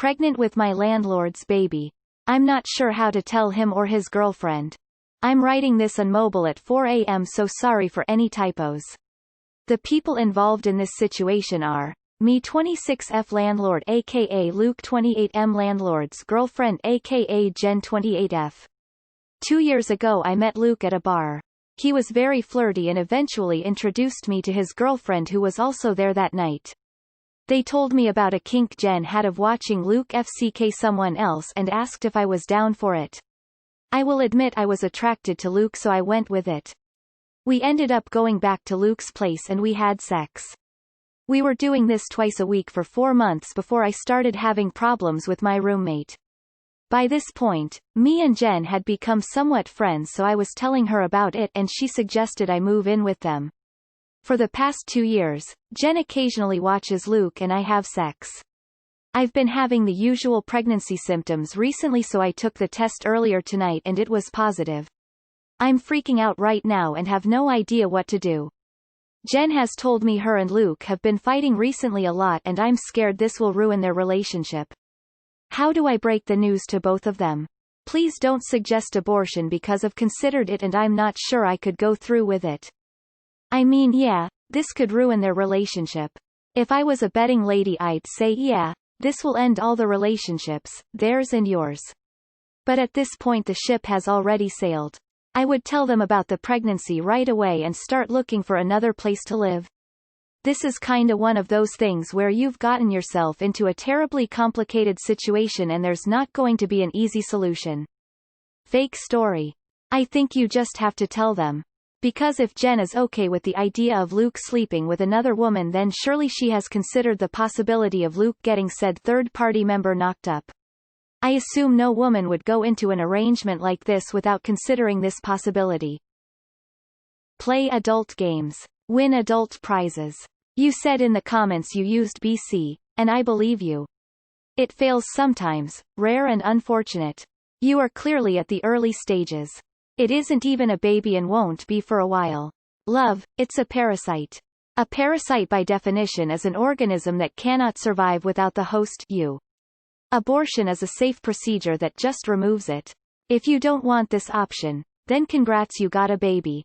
Pregnant with my landlord's baby. I'm not sure how to tell him or his girlfriend. I'm writing this on mobile at 4 a.m. so sorry for any typos. The people involved in this situation are me 26F landlord aka Luke 28M landlord's girlfriend aka Jen 28F. 2 years ago I met Luke at a bar. He was very flirty and eventually introduced me to his girlfriend who was also there that night. They told me about a kink Jen had of watching Luke FCK someone else and asked if I was down for it. I will admit I was attracted to Luke so I went with it. We ended up going back to Luke's place and we had sex. We were doing this twice a week for 4 months before I started having problems with my roommate. By this point, me and Jen had become somewhat friends so I was telling her about it and she suggested I move in with them. For the past 2 years, Jen occasionally watches Luke and I have sex. I've been having the usual pregnancy symptoms recently so I took the test earlier tonight and it was positive. I'm freaking out right now and have no idea what to do. Jen has told me her and Luke have been fighting recently a lot and I'm scared this will ruin their relationship. How do I break the news to both of them? Please don't suggest abortion because I've considered it and I'm not sure I could go through with it. I mean yeah, this could ruin their relationship. If I was a betting lady I'd say yeah, this will end all the relationships, theirs and yours. But at this point the ship has already sailed. I would tell them about the pregnancy right away and start looking for another place to live. This is kinda one of those things where you've gotten yourself into a terribly complicated situation and there's not going to be an easy solution. Fake story. I think you just have to tell them. Because if Jen is okay with the idea of Luke sleeping with another woman then surely she has considered the possibility of Luke getting said third-party member knocked up. I assume no woman would go into an arrangement like this without considering this possibility. Play adult games. Win adult prizes. You said in the comments you used BC, and I believe you. It fails sometimes, rare and unfortunate. You are clearly at the early stages. It isn't even a baby and won't be for a while. Love, it's a parasite. A parasite by definition is an organism that cannot survive without the host, you. Abortion is a safe procedure that just removes it. If you don't want this option, then congrats you got a baby.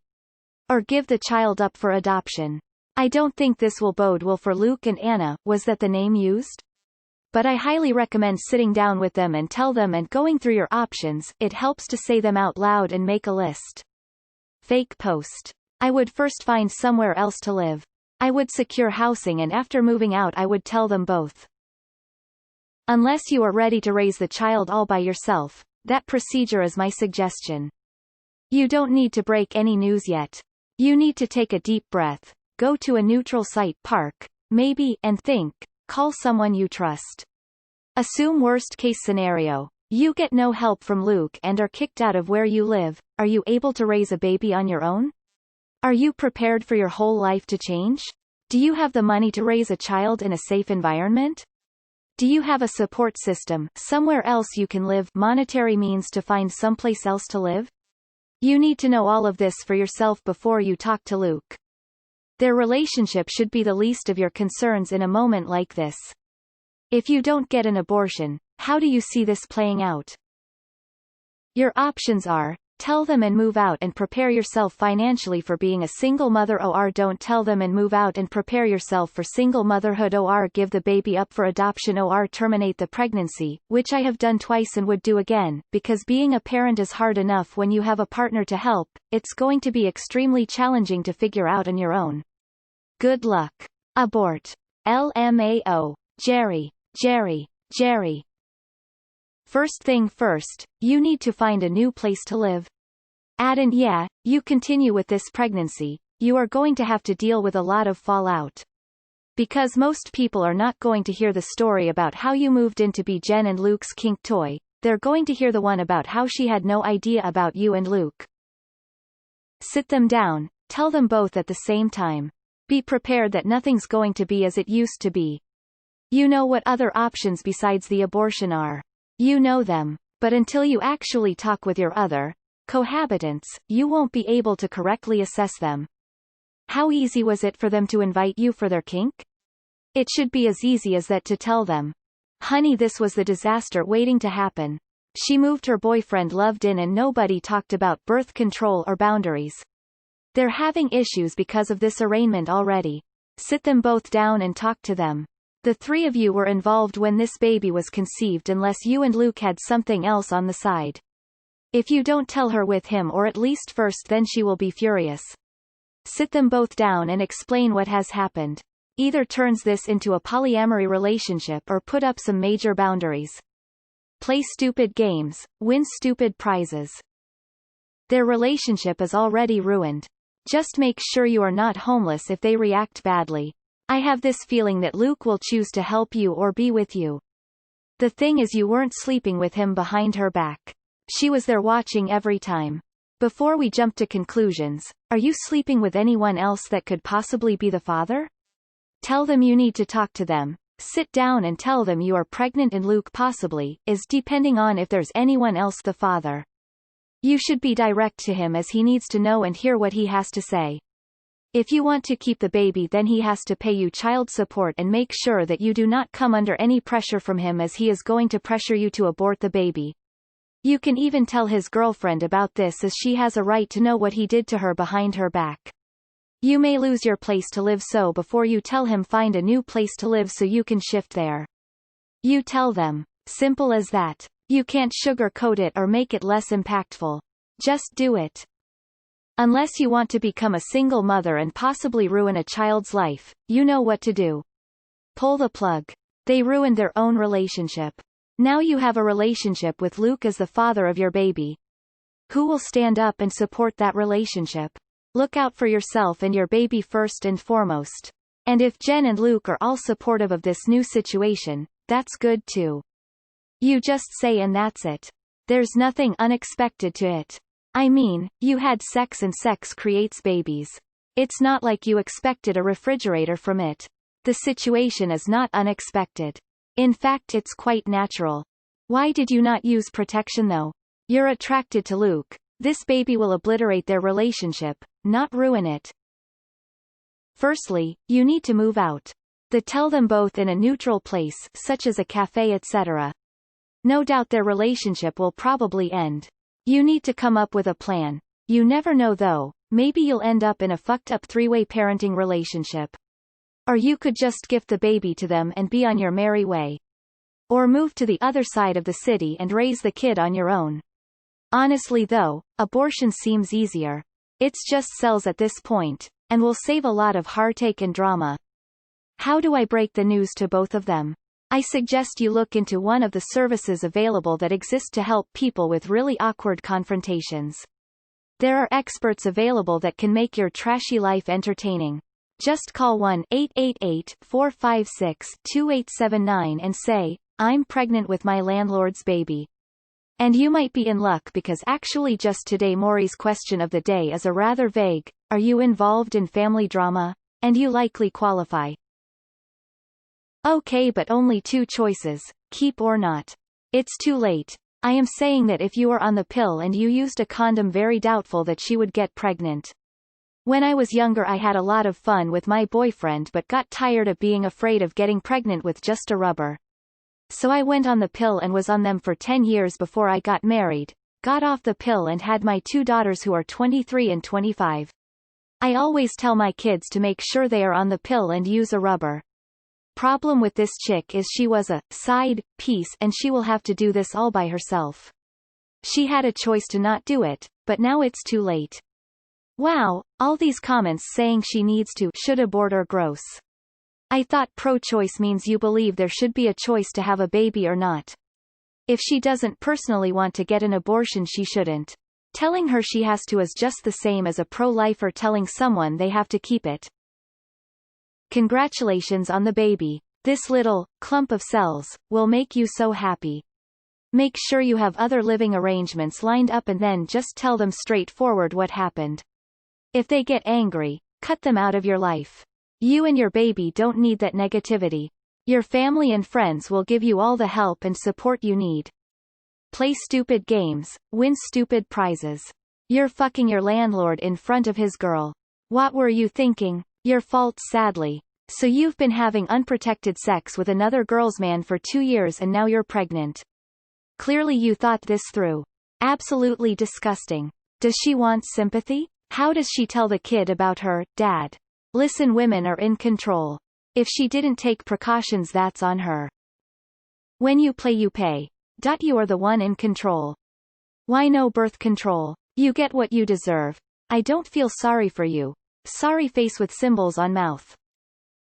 Or give the child up for adoption. I don't think this will bode well for Luke and Anna, was that the name used? But I highly recommend sitting down with them and tell them and going through your options, it helps to say them out loud and make a list. Fake post. I would first find somewhere else to live. I would secure housing and after moving out I would tell them both. Unless you are ready to raise the child all by yourself, that procedure is my suggestion. You don't need to break any news yet. You need to take a deep breath, go to a neutral site, park, maybe, and think. Call someone you trust. Assume worst case scenario. You get no help from Luke and are kicked out of where you live. Are you able to raise a baby on your own? Are you prepared for your whole life to change? Do you have the money to raise a child in a safe environment? Do you have a support system, somewhere else you can live, monetary means to find someplace else to live? You need to know all of this for yourself before you talk to Luke. Their relationship should be the least of your concerns in a moment like this. If you don't get an abortion, how do you see this playing out? Your options are, tell them and move out and prepare yourself financially for being a single mother, or don't tell them and move out and prepare yourself for single motherhood, or give the baby up for adoption, or terminate the pregnancy, which I have done twice and would do again, because being a parent is hard enough when you have a partner to help, it's going to be extremely challenging to figure out on your own. Good luck. Abort. LMAO. Jerry. Jerry. Jerry. First thing first, you need to find a new place to live. And yeah, you continue with this pregnancy, you are going to have to deal with a lot of fallout. Because most people are not going to hear the story about how you moved in to be Jen and Luke's kink toy, they're going to hear the one about how she had no idea about you and Luke. Sit them down, tell them both at the same time. Be prepared that nothing's going to be as it used to be. You know what other options besides the abortion are. You know them, but until you actually talk with your other cohabitants, you won't be able to correctly assess them. How easy was it for them to invite you for their kink? It should be as easy as that to tell them. Honey, this was the disaster waiting to happen. She moved her boyfriend loved in and nobody talked about birth control or boundaries. They're having issues because of this arraignment already. Sit them both down and talk to them. The three of you were involved when this baby was conceived unless you and Luke had something else on the side. If you don't tell her with him or at least first, then she will be furious. Sit them both down and explain what has happened. Either turns this into a polyamory relationship or put up some major boundaries. Play stupid games, win stupid prizes. Their relationship is already ruined. Just make sure you are not homeless if they react badly. I have this feeling that Luke will choose to help you or be with you. The thing is, you weren't sleeping with him behind her back. She was there watching every time. Before we jump to conclusions, are you sleeping with anyone else that could possibly be the father? Tell them you need to talk to them. Sit down and tell them you are pregnant and Luke possibly is, depending on if there's anyone else, the father. You should be direct to him as he needs to know and hear what he has to say. If you want to keep the baby, then he has to pay you child support, and make sure that you do not come under any pressure from him as he is going to pressure you to abort the baby. You can even tell his girlfriend about this as she has a right to know what he did to her behind her back. You may lose your place to live, so before you tell him, find a new place to live so you can shift there. You tell them. Simple as that. You can't sugarcoat it or make it less impactful. Just do it. Unless you want to become a single mother and possibly ruin a child's life, you know what to do. Pull the plug. They ruined their own relationship. Now you have a relationship with Luke as the father of your baby. Who will stand up and support that relationship? Look out for yourself and your baby first and foremost. And if Jen and Luke are all supportive of this new situation, that's good too. You just say and that's it. There's nothing unexpected to it. I mean, you had sex and sex creates babies. It's not like you expected a refrigerator from it. The situation is not unexpected. In fact, it's quite natural. Why did you not use protection though? You're attracted to Luke. This baby will obliterate their relationship, not ruin it. Firstly, you need to move out. Tell them both in a neutral place, such as a cafe, etc. No doubt their relationship will probably end. You need to come up with a plan. You never know though, maybe you'll end up in a fucked up three-way parenting relationship. Or you could just gift the baby to them and be on your merry way. Or move to the other side of the city and raise the kid on your own. Honestly though, abortion seems easier. It's just cells at this point, and will save a lot of heartache and drama. How do I break the news to both of them? I suggest you look into one of the services available that exist to help people with really awkward confrontations. There are experts available that can make your trashy life entertaining. Just call 1-888-456-2879 and say, I'm pregnant with my landlord's baby. And you might be in luck, because actually just today Maury's question of the day is a rather vague, are you involved in family drama? And you likely qualify. Okay, but only two choices, keep or not. It's too late. I am saying that if you are on the pill and you used a condom, very doubtful that she would get pregnant. When I was younger I had a lot of fun with my boyfriend but got tired of being afraid of getting pregnant with just a rubber. So I went on the pill and was on them for 10 years before I got married, got off the pill and had my two daughters who are 23 and 25. I always tell my kids to make sure they are on the pill and use a rubber. Problem with this chick is she was a side piece and she will have to do this all by herself. She had a choice to not do it, but now it's too late. Wow, all these comments saying she needs to, should abort are gross. I thought pro-choice means you believe there should be a choice to have a baby or not. If she doesn't personally want to get an abortion, she shouldn't. Telling her she has to is just the same as a pro-lifer telling someone they have to keep it. Congratulations on the baby. This little clump of cells will make you so happy. Make sure you have other living arrangements lined up and then just tell them straightforward what happened. If they get angry, cut them out of your life. You and your baby don't need that negativity. Your family and friends will give you all the help and support you need. Play stupid games, win stupid prizes. You're fucking your landlord in front of his girl. What were you thinking? Your fault, sadly. So you've been having unprotected sex with another girl's man for 2 years and now you're pregnant. Clearly you thought this through. Absolutely disgusting. Does she want sympathy? How does she tell the kid about her dad? Listen, women are in control. If she didn't take precautions, that's on her. When you play, you pay. You are the one in control. Why no birth control? You get what you deserve. I don't feel sorry for you. Sorry face with symbols on mouth.